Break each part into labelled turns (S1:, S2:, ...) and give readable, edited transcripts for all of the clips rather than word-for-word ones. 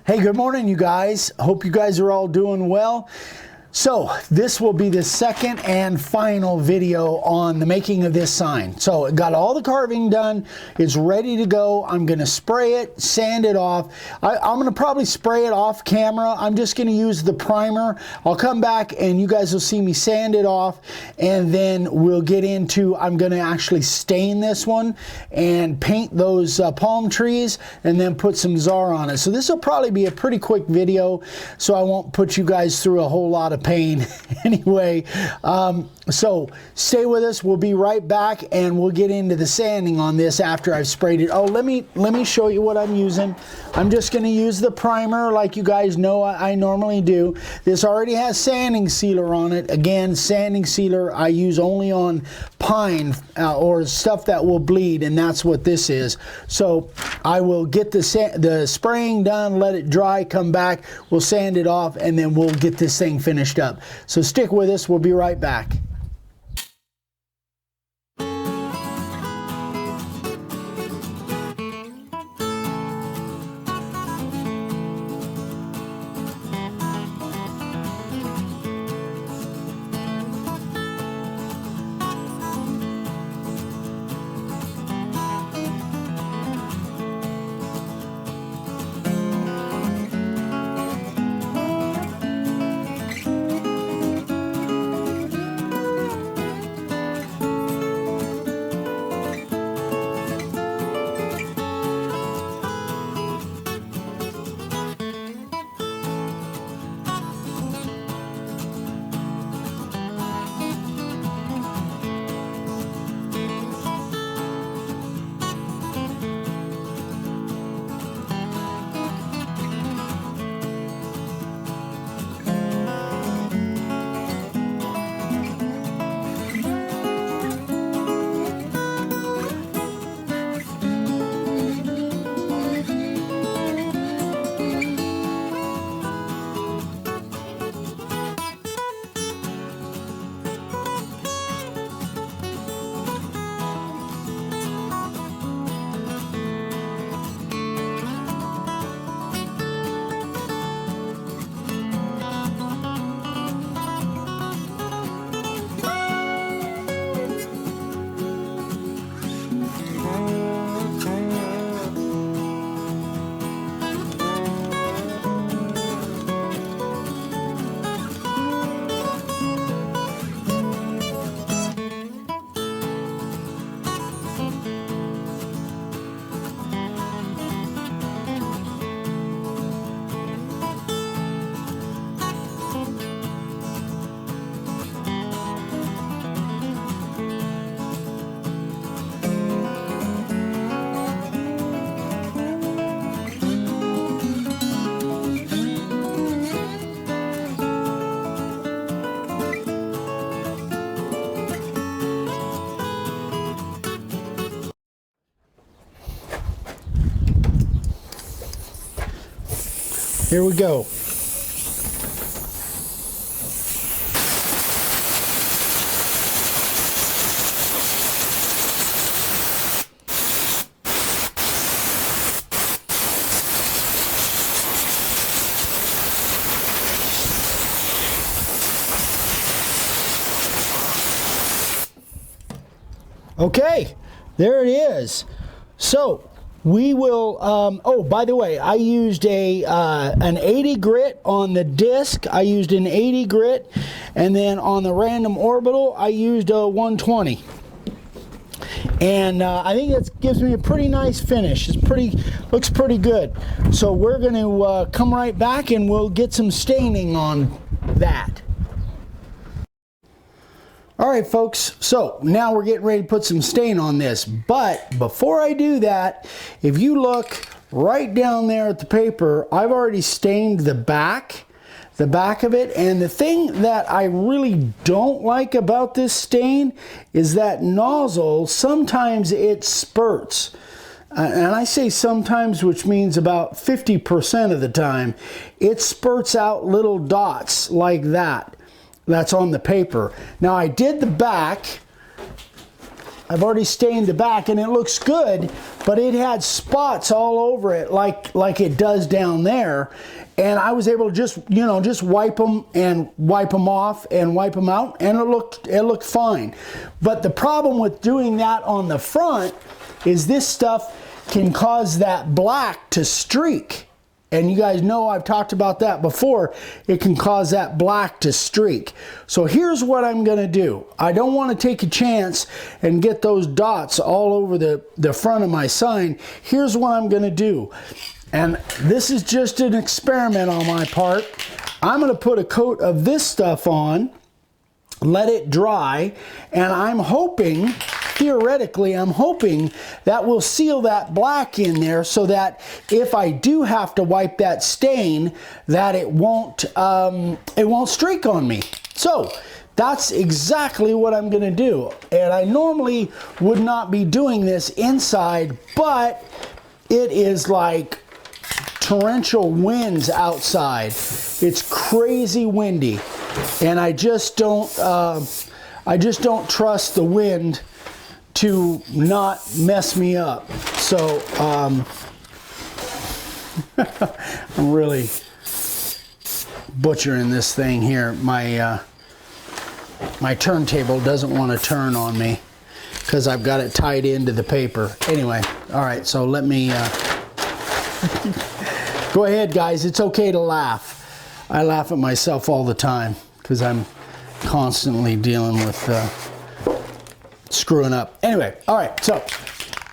S1: Hey, good morning, you guys. Hope you guys are all doing well. So this will be the second and final video on the making of this sign. So it got all the carving done. It's ready to go. I'm going to spray it, sand it off. I'm going to probably spray it off camera. I'm just going to use the primer. I'll come back and you guys will see me sand it off, and then we'll get into, I'm going to actually stain this one and paint those palm trees and then put some Czar on it. So this will probably be a pretty quick video, so I won't put you guys through a whole lot of pain anyway. So stay with us. We'll be right back and we'll get into the sanding on this after I've sprayed it. Oh, let me show you what I'm using. I'm just going to use the primer like you guys know I normally do. This already has sanding sealer on it. Again, sanding sealer I use only on pine or stuff that will bleed, and that's what this is. So I will get the spraying done, let it dry, come back, we'll sand it off, and then we'll get this thing finished up. So stick with us. We'll be right back. Here we go. Okay, there it is. So we will, oh, by the way, I used an 80 grit on the disc. I used an 80 grit, and then on the random orbital, I used a 120. And I think it gives me a pretty nice finish. Looks pretty good. So we're going to come right back and we'll get some staining on that. All right, folks, so now we're getting ready to put some stain on this. But before I do that, if you look right down there at the paper, I've already stained the back of it. And the thing that I really don't like about this stain is that nozzle, sometimes it spurts. And I say sometimes, which means about 50% of the time, it spurts out little dots like that. That's on the paper. Now I did the back, I've already stained the back and it looks good, but it had spots all over it like it does down there. And I was able to just, you know, just wipe them and wipe them off and wipe them out, and it looked fine. But the problem with doing that on the front is this stuff can cause that black to streak. And you guys know I've talked about that before. It can cause that black to streak. So here's what I'm gonna do. I don't wanna take a chance and get those dots all over the front of my sign. Here's what I'm gonna do. And this is just an experiment on my part. I'm gonna put a coat of this stuff on, let it dry, and I'm hoping, theoretically, I'm hoping that will seal that black in there so that if I do have to wipe that stain, that it won't streak on me. So that's exactly what I'm gonna do. And I normally would not be doing this inside, but it is like torrential winds outside. It's crazy windy, and I just don't trust the wind to not mess me up. So I'm really butchering this thing here. My turntable doesn't want to turn on me because I've got it tied into the paper. Anyway, all right, so let me go ahead, guys. It's okay to laugh. I laugh at myself all the time because I'm constantly dealing with screwing up. Anyway, all right, so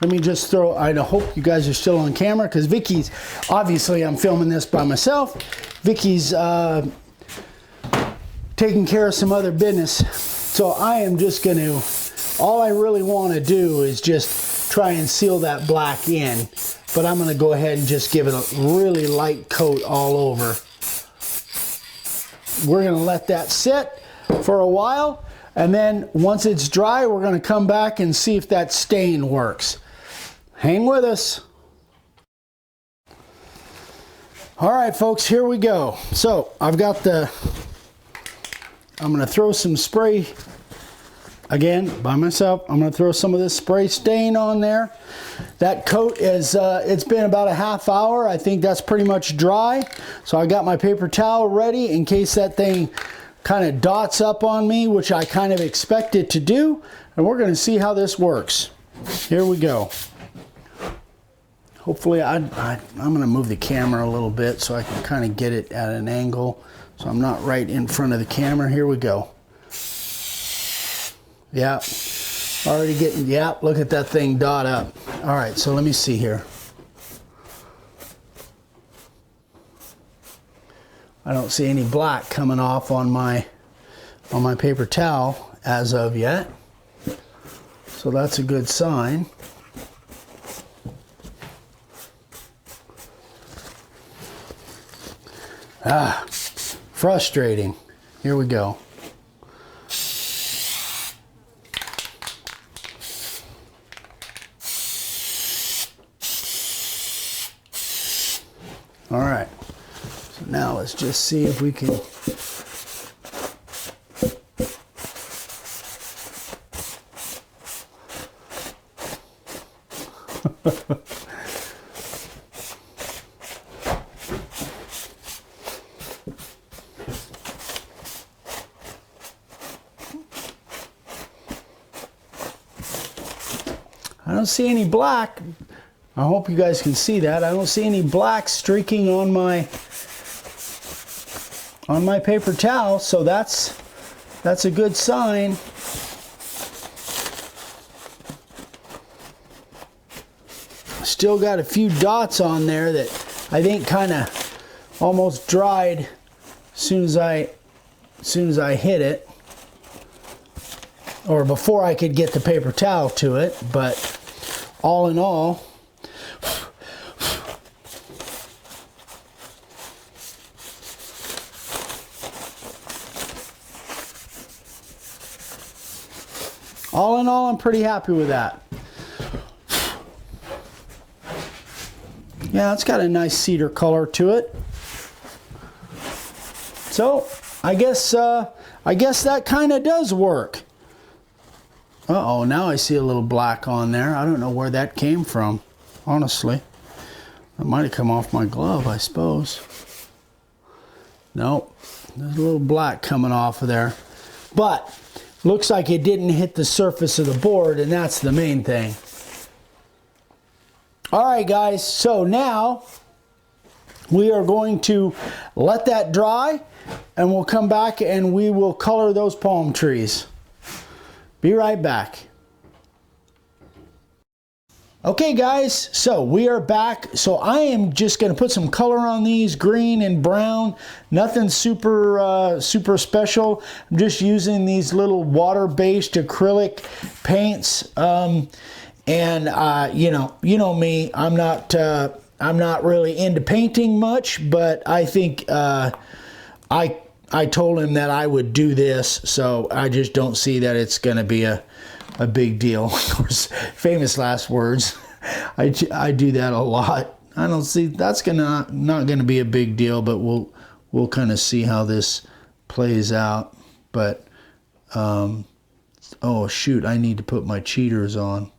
S1: let me just throw, I hope you guys are still on camera because Vicky's, obviously I'm filming this by myself. Vicky's taking care of some other business. So I am just going to, all I really want to do is just try and seal that black in. But I'm going to go ahead and just give it a really light coat all over. We're going to let that sit for a while. And then once it's dry, we're going to come back and see if that stain works. Hang with us. All right, folks, here we go. So I've got I'm going to throw some spray, again, by myself. I'm going to throw some of this spray stain on there. That coat is, it's been about a half hour. I think that's pretty much dry. So I got my paper towel ready in case that thing kind of dots up on me, which I kind of expect it to do. And we're going to see how this works. Here we go. Hopefully, I'm going to move the camera a little bit so I can kind of get it at an angle so I'm not right in front of the camera. Here we go. Yeah, already getting, yeah, look at that thing dot up. All right, so let me see here. I don't see any black coming off on my paper towel as of yet. So that's a good sign. Ah, frustrating. Here we go. All right. So now let's just see if we can I don't see any black. I hope you guys can see that. I don't see any black streaking on my paper towel, so that's a good sign. Still got a few dots on there that I think kind of almost dried as soon as I hit it, or before I could get the paper towel to it. But all in all, I'm pretty happy with that. Yeah, it's got a nice cedar color to it. So I guess that kind of does work. Uh-oh, now I see a little black on there. I don't know where that came from, honestly. That might have come off my glove, I suppose. Nope, there's a little black coming off of there. But looks like it didn't hit the surface of the board, and that's the main thing. All right, guys, so now we are going to let that dry, and we'll come back and we will color those palm trees. Be right back. Okay guys, so we are back. So I am just going to put some color on these, green and brown. Nothing super special. I'm just using these little water-based acrylic paints. You know me, I'm not really into painting much, but I think I told him that I would do this, so I just don't see that it's going to be a big deal. Of course, famous last words. I do that a lot. I don't see that's not going to be a big deal, but we'll kind of see how this plays out. But oh shoot, I need to put my cheaters on.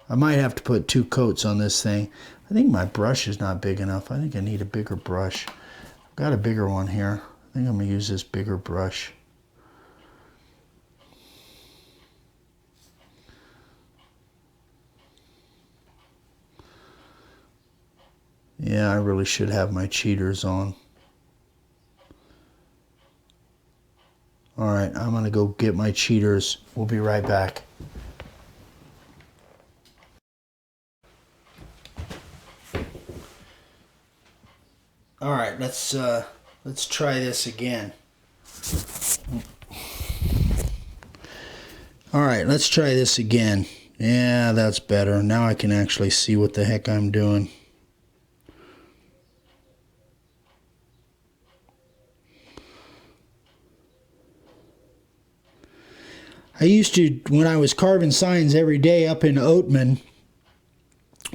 S1: I might have to put 2 coats on this thing. I think my brush is not big enough. I think I need a bigger brush. I've got a bigger one here. I think I'm going to use this bigger brush. Yeah, I really should have my cheaters on. All right, I'm going to go get my cheaters. We'll be right back. All right, let's try this again. All right, let's try this again. Yeah, that's better. Now I can actually see what the heck I'm doing. I used to, when I was carving signs every day up in Oatman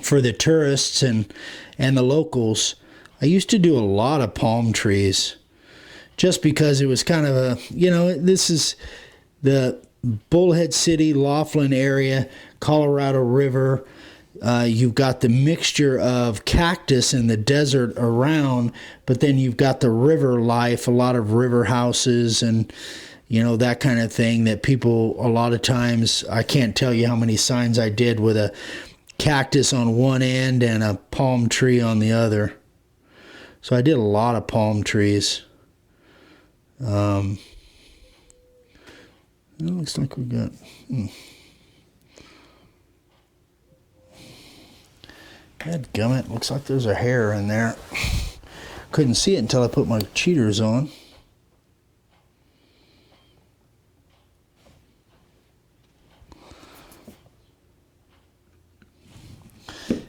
S1: for the tourists and the locals, I used to do a lot of palm trees just because it was kind of a, you know, this is the Bullhead City, Laughlin area, Colorado River. You've got the mixture of cactus and the desert around, but then you've got the river life, a lot of river houses and, you know, that kind of thing that people, a lot of times, I can't tell you how many signs I did with a cactus on one end and a palm tree on the other. So I did a lot of palm trees. It looks like we got... Dadgummit, looks like there's a hair in there. Couldn't see it until I put my cheaters on.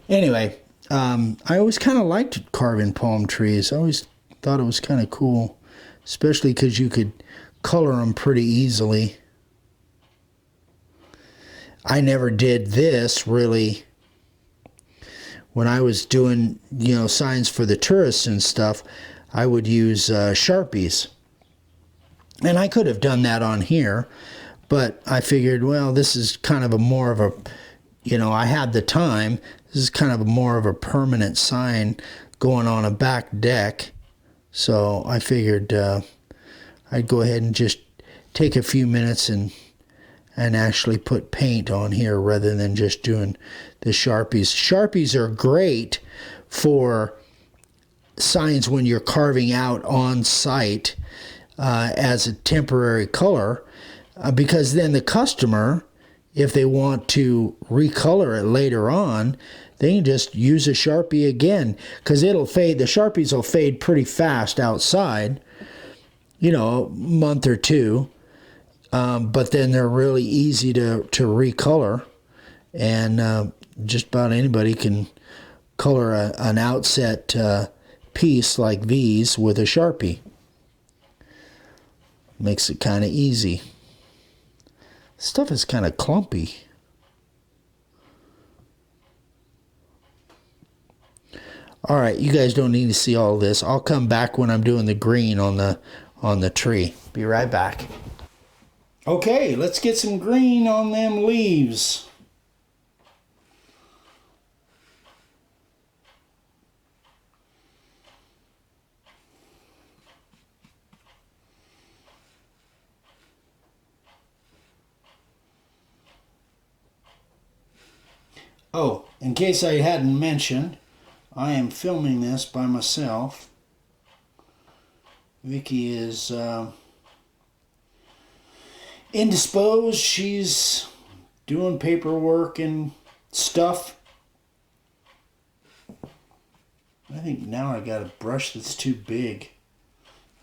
S1: Anyway, I always kind of liked carving palm trees. I always thought it was kind of cool, especially because you could color them pretty easily. I never did this really when I was doing, you know, signs for the tourists and stuff. I would use Sharpies, and I could have done that on here, but I figured, well, this is kind of a more of a, you know, I had the time. This is kind of more of a permanent sign going on a back deck. So I figured I'd go ahead and just take a few minutes and actually put paint on here rather than just doing the Sharpies. Sharpies are great for signs when you're carving out on site as a temporary color because then the customer, if they want to recolor it later on, they can just use a Sharpie again because it'll fade. The Sharpies will fade pretty fast outside, you know, a month or two. But then they're really easy to recolor, and just about anybody can color an outset piece like these with a Sharpie. Makes it kind of easy. Stuff is kind of clumpy. All right, you guys don't need to see all this. I'll come back when I'm doing the green on the tree. Be right back. Okay, let's get some green on them leaves. Oh, in case I hadn't mentioned, I am filming this by myself. Vicky is indisposed. She's doing paperwork and stuff. I think now I got a brush that's too big.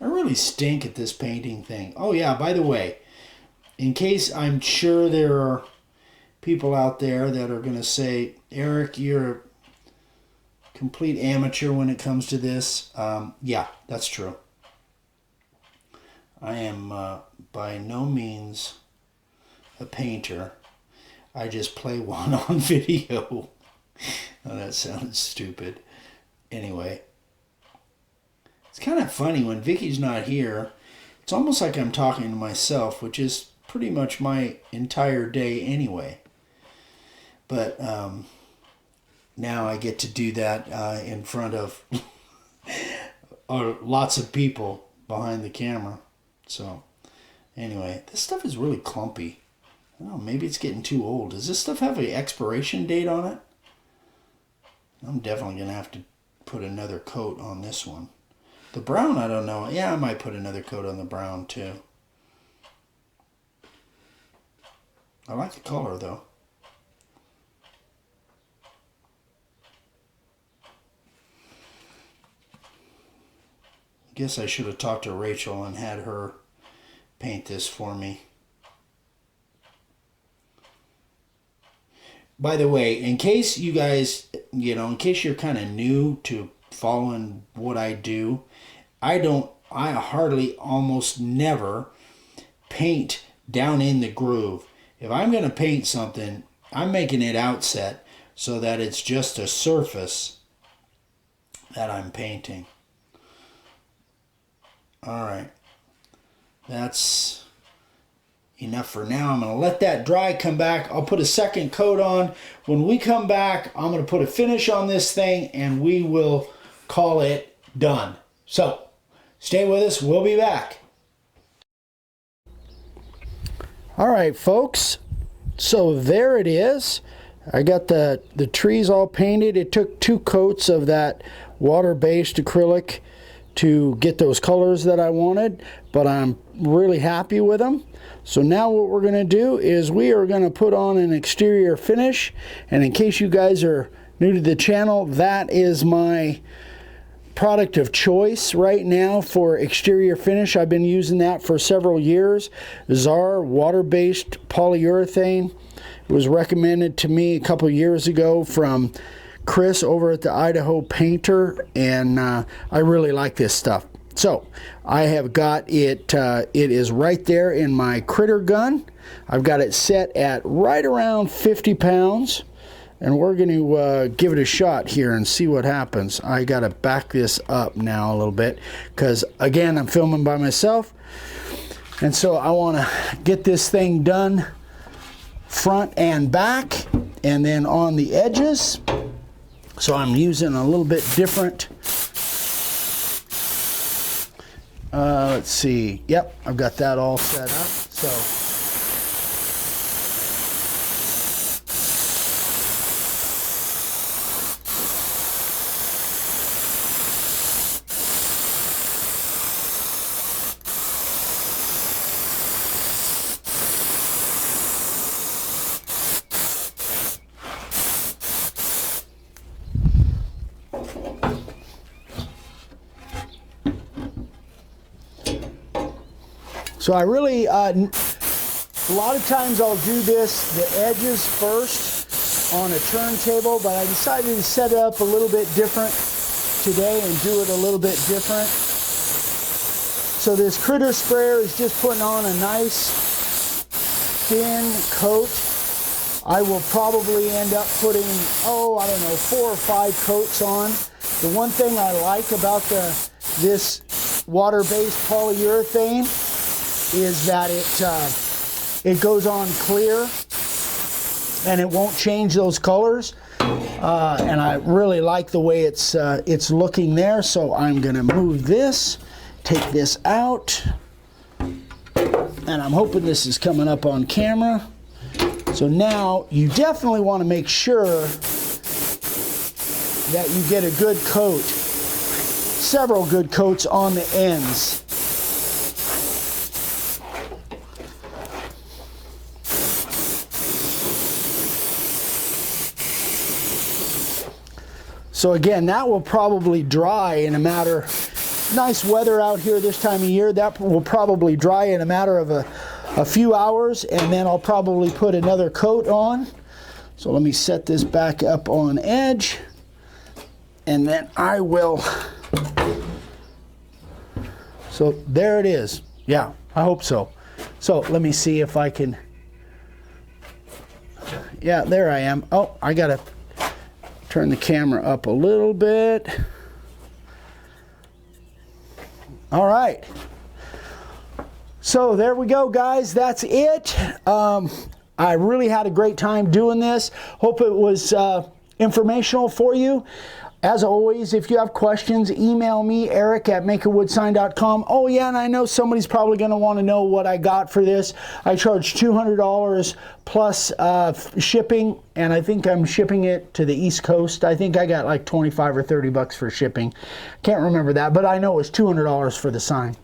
S1: I really stink at this painting thing. Oh yeah, by the way, in case I'm sure there are people out there that are going to say, Eric, you're a complete amateur when it comes to this. Yeah, that's true. I am by no means a painter. I just play one on video. Oh, that sounds stupid. Anyway, it's kind of funny when Vicky's not here. It's almost like I'm talking to myself, which is pretty much my entire day anyway. But now I get to do that in front of lots of people behind the camera. So anyway, this stuff is really clumpy. I don't know, maybe it's getting too old. Does this stuff have an expiration date on it? I'm definitely going to have to put another coat on this one. The brown, I don't know. Yeah, I might put another coat on the brown too. I like the color though. Guess I should have talked to Rachel and had her paint this for me. By the way, in case you guys, in case you're kind of new to following what I do, I hardly, almost never paint down in the groove. If I'm going to paint something, I'm making it outset so that it's just a surface that I'm painting. All right, that's enough for now. I'm going to let that dry, come back. I'll put a second coat on. When we come back, I'm going to put a finish on this thing and we will call it done. So stay with us. We'll be back. All right, folks. So there it is. I got the trees all painted. It took 2 coats of that water-based acrylic to get those colors that I wanted, but I'm really happy with them. So now what we're going to do is we are going to put on an exterior finish, and in case you guys are new to the channel, that is my product of choice right now for exterior finish. I've been using that for several years. Czar water-based polyurethane. It was recommended to me a couple years ago from Chris over at the Idaho Painter, and I really like this stuff. So I have got it, it is right there in my critter gun. I've got it set at right around 50 pounds, and we're going to give it a shot here and see what happens. I got to back this up now a little bit because, again, I'm filming by myself, and so I want to get this thing done front and back, and then on the edges. So I'm using a little bit different, let's see, yep, I've got that all set up. So I really, a lot of times I'll do this, the edges first on a turntable, but I decided to set it up a little bit different today and do it a little bit different. So this critter sprayer is just putting on a nice thin coat. I will probably end up putting, I don't know, 4 or 5 coats on. The one thing I like about this water-based polyurethane is that it goes on clear and it won't change those colors. And I really like the way it's looking there, so I'm going to move this, take this out, and I'm hoping this is coming up on camera. So now you definitely want to make sure that you get a good coat, several good coats on the ends. So again, that will probably dry in a matter, nice weather out here this time of year, that will probably dry in a matter of a few hours, and then I'll probably put another coat on. So let me set this back up on edge, and then I will, so there it is. Yeah, I hope so. So let me see if I can, yeah, there I am. Oh, I gotta turn the camera up a little bit. All right. So there we go, guys. That's it. I really had a great time doing this. Hope it was informational for you. As always, if you have questions, email me, eric@makeawoodsign.com. Oh yeah, and I know somebody's probably going to want to know what I got for this. I charge $200 plus shipping, and I think I'm shipping it to the East Coast. I think I got like 25 or 30 bucks for shipping. Can't remember that, but I know it was $200 for the sign.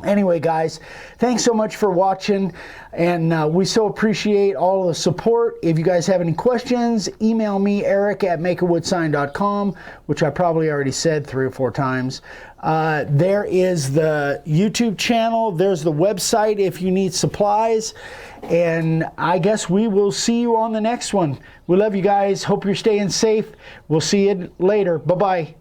S1: Anyway, guys, thanks so much for watching, and we so appreciate all of the support. If you guys have any questions, email me, eric@makeawoodsign.com, which I probably already said 3 or 4 times. There is the YouTube channel. There's the website if you need supplies. And I guess we will see you on the next one. We love you guys. Hope you're staying safe. We'll see you later. Bye-bye.